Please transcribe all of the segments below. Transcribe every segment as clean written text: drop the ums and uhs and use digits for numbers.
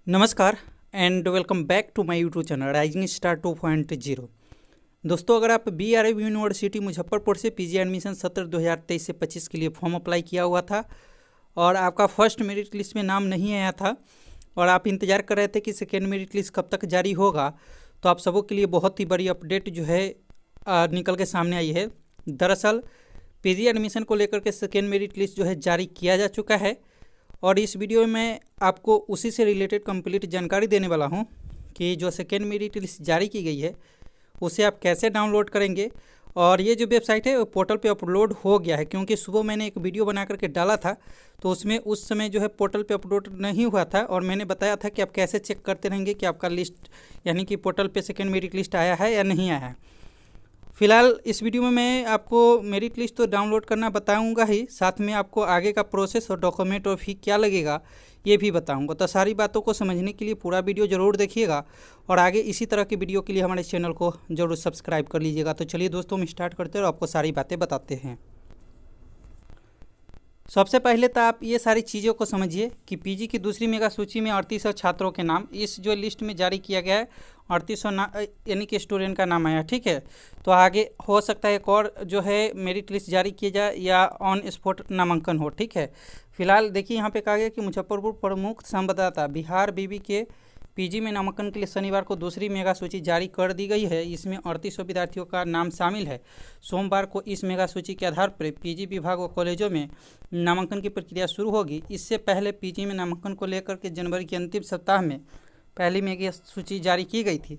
नमस्कार and welcome back to my YouTube channel rising star 2.0। दोस्तों, अगर आप BRAV यूनिवर्सिटी मुजफ्फरपुर से पीजी एडमिशन सत्र 2023 से 25 के लिए फॉर्म अप्लाई किया हुआ था और आपका फर्स्ट मेरिट लिस्ट में नाम नहीं आया था और आप इंतज़ार कर रहे थे कि सेकेंड मेरिट लिस्ट कब तक जारी होगा, तो आप सबों के लिए बहुत ही बड़ी अपडेट जो है निकल के सामने आई है। दरअसल पीजी एडमिशन को लेकर के सेकेंड मेरिट लिस्ट जो है जारी किया जा चुका है और इस वीडियो में मैं आपको उसी से रिलेटेड कंप्लीट जानकारी देने वाला हूं कि जो सेकेंड मेरिट लिस्ट जारी की गई है उसे आप कैसे डाउनलोड करेंगे। और ये जो वेबसाइट है वो पोर्टल पे अपलोड हो गया है, क्योंकि सुबह मैंने एक वीडियो बना करके डाला था तो उसमें उस समय जो है पोर्टल पे अपलोड नहीं हुआ था और मैंने बताया था कि आप कैसे चेक करते रहेंगे कि आपका लिस्ट यानी कि पोर्टल पे सेकेंड मेरिट लिस्ट आया है या नहीं आया है। फिलहाल इस वीडियो में मैं आपको मेरिट लिस्ट तो डाउनलोड करना बताऊंगा ही, साथ में आपको आगे का प्रोसेस और डॉक्यूमेंट और फी क्या लगेगा ये भी बताऊंगा। तो सारी बातों को समझने के लिए पूरा वीडियो ज़रूर देखिएगा और आगे इसी तरह की वीडियो के लिए हमारे चैनल को ज़रूर सब्सक्राइब कर लीजिएगा। तो चलिए दोस्तों, हम स्टार्ट करते हैं और आपको सारी बातें बताते हैं। सबसे पहले तो आप ये सारी चीज़ों को समझिए कि पीजी की दूसरी मेगा सूची में 3800 छात्रों के नाम इस जो लिस्ट में जारी किया गया है 3800 यानी कि स्टूडेंट का नाम आया, ठीक है। तो आगे हो सकता है एक और जो है मेरिट लिस्ट जारी किया जाए या ऑन स्पॉट नामांकन हो, ठीक है। फिलहाल देखिए यहाँ पे कहा गया कि मुजफ्फरपुर प्रमुख संवाददाता बिहार बीबी के पीजी में नामांकन के लिए शनिवार को दूसरी मेगा सूची जारी कर दी गई है। इसमें 3800 विद्यार्थियों का नाम शामिल है। सोमवार को इस मेगा सूची के आधार पर पीजी विभाग व कॉलेजों में नामांकन की प्रक्रिया शुरू होगी। इससे पहले पीजी में नामांकन को लेकर के जनवरी के अंतिम सप्ताह में पहली मेगा सूची जारी की गई थी।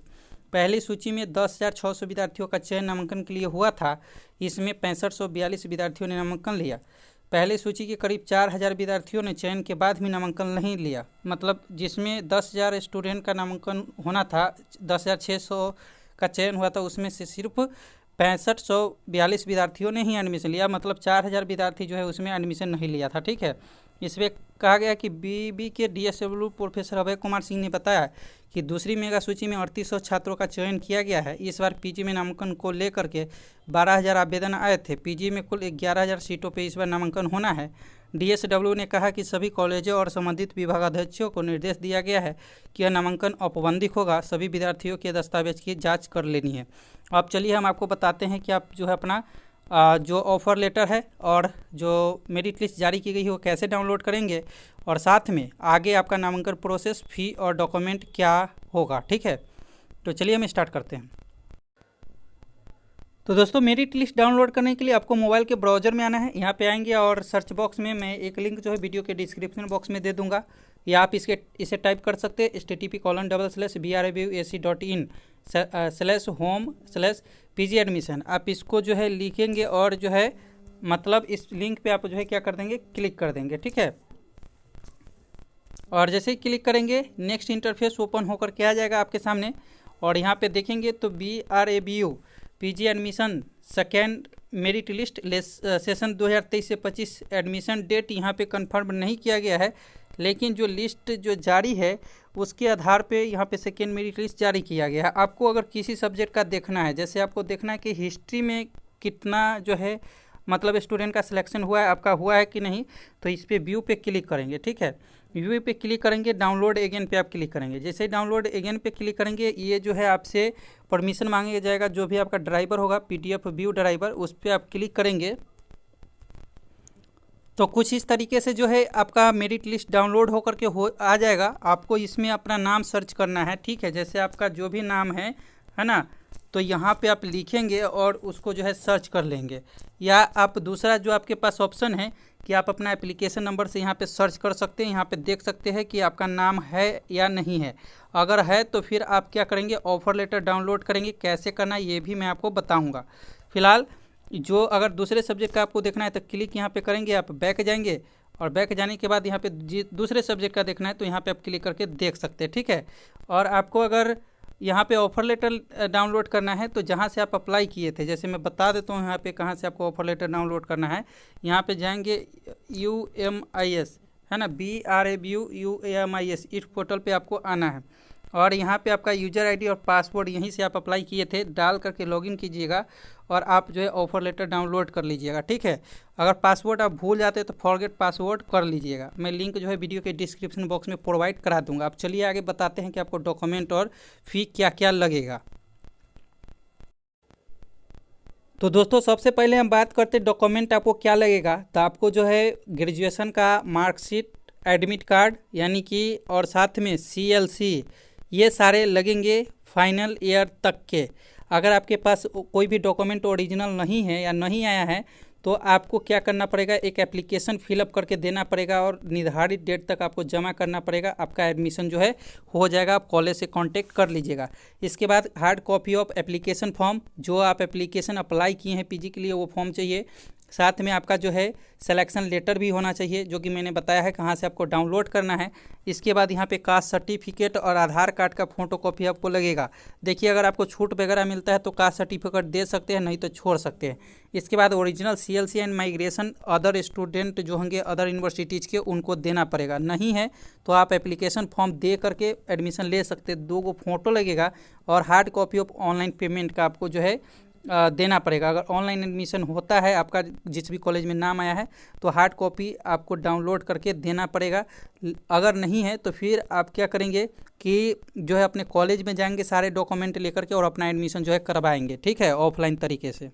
पहली सूची में 10,600 विद्यार्थियों का चयन नामांकन के लिए हुआ था। इसमें 6542 विद्यार्थियों ने नामांकन लिया। पहली सूची के करीब 4,000 विद्यार्थियों ने चयन के बाद भी नामांकन नहीं लिया, मतलब जिसमें 10,000 स्टूडेंट का नामांकन होना था, 10,600 का चयन हुआ था, उसमें से सिर्फ 6542 विद्यार्थियों ने ही एडमिशन लिया, मतलब 4,000 विद्यार्थी जो है उसमें एडमिशन नहीं लिया था, ठीक है। इसमें कहा गया कि बीबी के DSW प्रोफेसर अभय कुमार सिंह ने बताया कि दूसरी मेगा सूची में 3800 छात्रों का चयन किया गया है। इस बार पीजी में नामांकन को लेकर के 12,000 आवेदन आए थे। पीजी में कुल 11,000 सीटों पर इस बार नामांकन होना है। DSW ने कहा कि सभी कॉलेजों और संबंधित विभागाध्यक्षों को निर्देश दिया गया है कि यह नामांकन औपबंधिक होगा, सभी विद्यार्थियों के दस्तावेज की जाँच कर लेनी है। अब चलिए हम आपको बताते हैं कि आप जो है अपना जो ऑफ़र लेटर है और जो मेरिट लिस्ट जारी की गई है वो कैसे डाउनलोड करेंगे और साथ में आगे आपका नामांकन प्रोसेस, फ़ी और डॉक्यूमेंट क्या होगा, ठीक है। तो चलिए हम स्टार्ट करते हैं। तो दोस्तों, मेरिट लिस्ट डाउनलोड करने के लिए आपको मोबाइल के ब्राउज़र में आना है। यहाँ पे आएंगे और सर्च बॉक्स में मैं एक लिंक जो है वीडियो के डिस्क्रिप्शन बॉक्स में दे दूँगा, या आप इसे टाइप कर सकते हैं http://bravac.in/home/pg एडमिशन। आप इसको जो है लिखेंगे और जो है मतलब इस लिंक पे आप जो है क्या कर देंगे, क्लिक कर देंगे, ठीक है। और जैसे ही क्लिक करेंगे नेक्स्ट इंटरफेस ओपन होकर के आ जाएगा आपके सामने और यहाँ पे देखेंगे तो BRAVU PG admission second merit list session 2023 से 25 एडमिशन डेट यहाँ पे कंफर्म नहीं किया गया है, लेकिन जो लिस्ट जो जारी है उसके आधार पे यहाँ पे सेकेंड मेरिट लिस्ट जारी किया गया है। आपको अगर किसी सब्जेक्ट का देखना है, जैसे आपको देखना है कि हिस्ट्री में कितना जो है मतलब स्टूडेंट का सिलेक्शन हुआ है, आपका हुआ है कि नहीं, तो इस पर व्यू पे क्लिक करेंगे, ठीक है। व्यू पे क्लिक करेंगे, डाउनलोड अगेन पे आप क्लिक करेंगे। जैसे ही डाउनलोड अगेन पे क्लिक करेंगे ये जो है आपसे परमिशन मांगेगा जाएगा, जो भी आपका ड्राइवर होगा PDF व्यू ड्राइवर, उस पर आप क्लिक करेंगे तो कुछ इस तरीके से जो है आपका मेरिट लिस्ट डाउनलोड होकर के आ जाएगा। आपको इसमें अपना नाम सर्च करना है, ठीक है। जैसे आपका जो भी नाम है ना, तो यहाँ पे आप लिखेंगे और उसको जो है सर्च कर लेंगे, या आप दूसरा जो आपके पास ऑप्शन है कि आप अपना एप्लीकेशन नंबर से यहाँ पे सर्च कर सकते हैं। यहाँ पे देख सकते हैं कि आपका नाम है या नहीं है। अगर है तो फिर आप क्या करेंगे, ऑफ़र लेटर डाउनलोड करेंगे। कैसे करना है ये भी मैं आपको बताऊँगा। फिलहाल जो अगर दूसरे सब्जेक्ट का आपको देखना है तो क्लिक यहाँ पे करेंगे, आप बैक जाएंगे और बैक जाने के बाद यहाँ पे दूसरे सब्जेक्ट का देखना है तो यहाँ पे आप क्लिक करके देख सकते हैं, ठीक है। और आपको अगर यहाँ पे ऑफ़र लेटर डाउनलोड करना है तो जहाँ से आप अप्लाई किए थे, जैसे मैं बता देता हूँ यहाँ पे कहाँ से आपको ऑफ़र लेटर डाउनलोड करना है। यहाँ पे जाएंगे UMIS है ना, BRAVU UMIS, इस पोर्टल पे आपको आना है और यहाँ पे आपका यूजर आईडी और पासवर्ड यहीं से आप अप्लाई किए थे डाल करके लॉगिन कीजिएगा और आप जो है ऑफर लेटर डाउनलोड कर लीजिएगा। ठीक है, अगर पासवर्ड आप भूल जाते हैं तो फॉरगेट पासवर्ड कर लीजिएगा। मैं लिंक जो है वीडियो के डिस्क्रिप्शन बॉक्स में प्रोवाइड करा दूंगा। अब चलिए आगे बताते हैं कि आपको डॉक्यूमेंट और फी क्या क्या लगेगा। तो दोस्तों सबसे पहले हम बात करते हैं डॉक्यूमेंट आपको क्या लगेगा। तो आपको जो है ग्रेजुएशन का मार्कशीट, एडमिट कार्ड यानी कि और साथ में CLC ये सारे लगेंगे फाइनल ईयर तक के। अगर आपके पास कोई भी डॉक्यूमेंट ओरिजिनल नहीं है या नहीं आया है तो आपको क्या करना पड़ेगा, एक एप्लीकेशन फिलअप करके देना पड़ेगा और निर्धारित डेट तक आपको जमा करना पड़ेगा। आपका एडमिशन जो है हो जाएगा। आप कॉलेज से कांटेक्ट कर लीजिएगा। इसके बाद hard copy of application form, जो आप एप्लीकेशन अप्लाई किए हैं PG के लिए वो फॉर्म चाहिए। साथ में आपका जो है सिलेक्शन लेटर भी होना चाहिए, जो कि मैंने बताया है कहाँ से आपको डाउनलोड करना है। इसके बाद यहाँ पे कास्ट सर्टिफिकेट और आधार कार्ड का फोटोकॉपी आपको लगेगा। देखिए अगर आपको छूट वगैरह मिलता है तो कास्ट सर्टिफिकेट दे सकते हैं, नहीं तो छोड़ सकते हैं। इसके बाद original CLC and migration other student जो होंगे अदर यूनिवर्सिटीज़ के उनको देना पड़ेगा। नहीं है तो आप एप्लीकेशन फॉर्म दे करके एडमिशन ले सकते हैं। 2 फोटो लगेगा और hard copy of online payment का आपको जो है देना पड़ेगा। अगर ऑनलाइन एडमिशन होता है आपका जिस भी कॉलेज में नाम आया है तो हार्ड कॉपी आपको डाउनलोड करके देना पड़ेगा। अगर नहीं है तो फिर आप क्या करेंगे कि जो है अपने कॉलेज में जाएंगे सारे डॉक्यूमेंट लेकर के और अपना एडमिशन जो है करवाएंगे। ठीक है, ऑफलाइन तरीके से।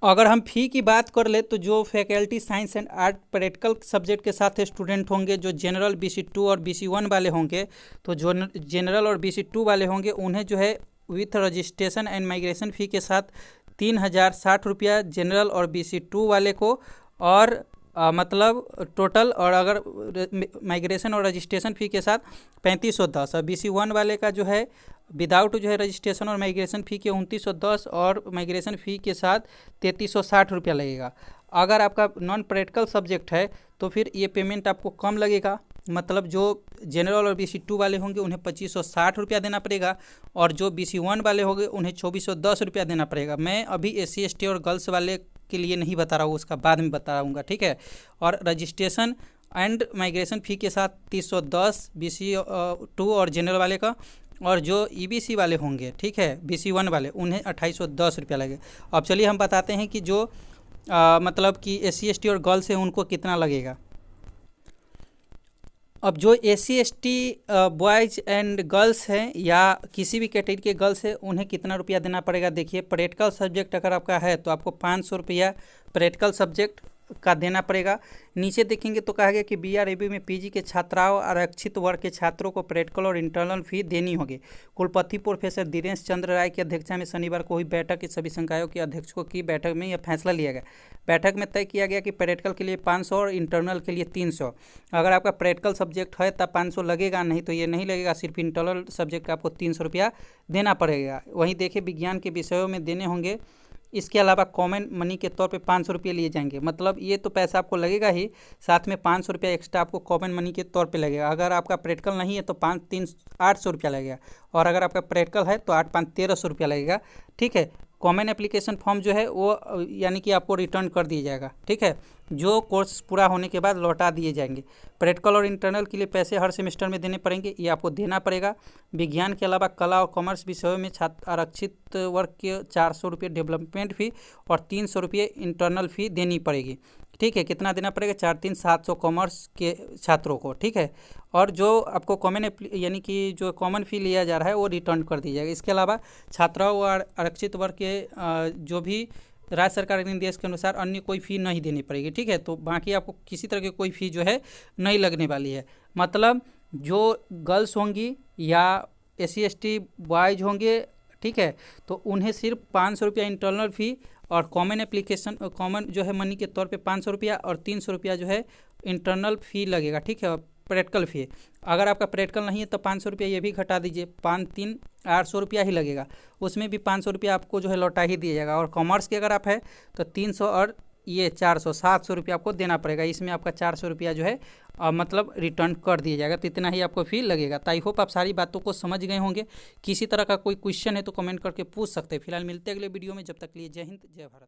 अगर हम फ़ी की बात कर ले तो जो faculty science and art practical subject के साथ स्टूडेंट होंगे, जो जनरल BC2 और BC1 वाले होंगे, तो जो जनरल और BC2 वाले होंगे उन्हें जो है विथ रजिस्ट्रेशन एंड माइग्रेशन फ़ी के साथ 3060 रुपया जनरल और BC2 वाले को, और मतलब टोटल, और अगर माइग्रेशन और रजिस्ट्रेशन फ़ी के साथ 3510। और BC1 वाले का जो है विदाउट जो है रजिस्ट्रेशन और माइग्रेशन फ़ी के 2910 और माइग्रेशन फ़ी के साथ 3360 रुपया लगेगा। अगर आपका नॉन प्रैक्टिकल सब्जेक्ट है तो फिर ये पेमेंट आपको कम लगेगा। मतलब जो जनरल और BC2 वाले होंगे उन्हें 2560 रुपया देना पड़ेगा और जो BC1 वाले होंगे उन्हें 2410 रुपया देना पड़ेगा। मैं अभी SC ST और गर्ल्स वाले के लिए नहीं बता रहा हूँ, उसका बाद में बताऊँगा। ठीक है, और रजिस्ट्रेशन एंड माइग्रेशन फ़ी के साथ 3010 BC2 और जनरल वाले का, और जो EBC वाले होंगे, ठीक है, BC1 वाले, उन्हें 2810 रुपया लगेगा। अब चलिए हम बताते हैं कि जो मतलब कि SC ST और गर्ल्स है उनको कितना लगेगा। अब जो SC ST boys and girls हैं या किसी भी कैटेगरी के गर्ल्स हैं उन्हें कितना रुपया देना पड़ेगा। देखिए प्रैक्टिकल सब्जेक्ट अगर आपका है तो आपको 500 रुपया प्रैक्टिकल सब्जेक्ट का देना पड़ेगा। नीचे देखेंगे तो कहा गया कि BRAB में PG के छात्राओं आरक्षित वर्ग के छात्रों को प्रैक्टिकल और इंटरनल फी देनी होगी। कुलपति प्रोफेसर धीरेन्द्र चंद्र राय की अध्यक्षता में शनिवार को हुई बैठक के सभी संकायों के अध्यक्षों की बैठक में यह फैसला लिया गया। बैठक में तय किया गया कि प्रैक्टिकल के लिए 500 और इंटरनल के लिए 300। अगर आपका प्रैक्टिकल सब्जेक्ट है तब 500 लगेगा, नहीं तो ये नहीं लगेगा। सिर्फ इंटरनल सब्जेक्ट का आपको 300 रुपया देना पड़ेगा। वहीं देखिए विज्ञान के विषयों में देने होंगे। इसके अलावा कॉमन मनी के तौर पे 500 रुपये लिए जाएंगे। मतलब ये तो पैसा आपको लगेगा ही, साथ में 500 रुपया एक्स्ट्रा आपको कॉमन मनी के तौर पे लगेगा। अगर आपका प्रैक्टिकल नहीं है तो 5-3 800 रुपया लगेगा, और अगर आपका प्रैक्टिकल है तो 8-5 1300 रुपया लगेगा। ठीक है, कॉमन एप्लीकेशन फॉर्म जो है वो यानी कि आपको रिटर्न कर दिया जाएगा। ठीक है, जो कोर्स पूरा होने के बाद लौटा दिए जाएंगे। प्रैक्टिकल और इंटरनल के लिए पैसे हर सेमेस्टर में देने पड़ेंगे, ये आपको देना पड़ेगा। विज्ञान के अलावा कला और कॉमर्स विषयों में छात्र आरक्षित वर्ग के 400 रुपये डेवलपमेंट फ़ी और 300 रुपये इंटरनल फ़ी देनी पड़ेगी। ठीक है, कितना देना पड़ेगा? 4-3 700 कॉमर्स के छात्रों को। ठीक है, और जो आपको कॉमन यानी कि जो कॉमन फ़ी लिया जा रहा है वो रिटर्न कर दिया जाएगा। इसके अलावा छात्राओं और आरक्षित वर्ग के जो भी राज्य सरकार के निर्देश के अनुसार अन्य कोई फ़ी नहीं देनी पड़ेगी। ठीक है, तो बाकी आपको किसी तरह की कोई फ़ी जो है नहीं लगने वाली है। मतलब जो गर्ल्स होंगी या SC ST बॉयज़ होंगे, ठीक है, तो उन्हें सिर्फ 500 रुपया इंटरनल फ़ी और कॉमन एप्लीकेशन कॉमन जो है मनी के तौर पे 500 रुपया और 300 रुपया जो है इंटरनल फ़ी लगेगा। ठीक है, प्रैक्टिकल फ़ी। अगर आपका प्रैक्टिकल नहीं है तो 500 रुपया ये भी घटा दीजिए, 5-3 800 रुपया ही लगेगा। उसमें भी 500 रुपया आपको जो है लौटा ही दिया जाएगा। और कॉमर्स के अगर आप है तो 300 और ये 400 700 रुपया आपको देना पड़ेगा। इसमें आपका 400 रुपया जो है मतलब रिटर्न कर दिया जाएगा। तो इतना ही आपको फ़ी लगेगा। तो आई होप आप सारी बातों को समझ गए होंगे। किसी तरह का कोई क्वेश्चन है तो कमेंट करके पूछ सकते हैं। फिलहाल मिलते हैं अगले वीडियो में, जब तक लिए जय हिंद जय भारत।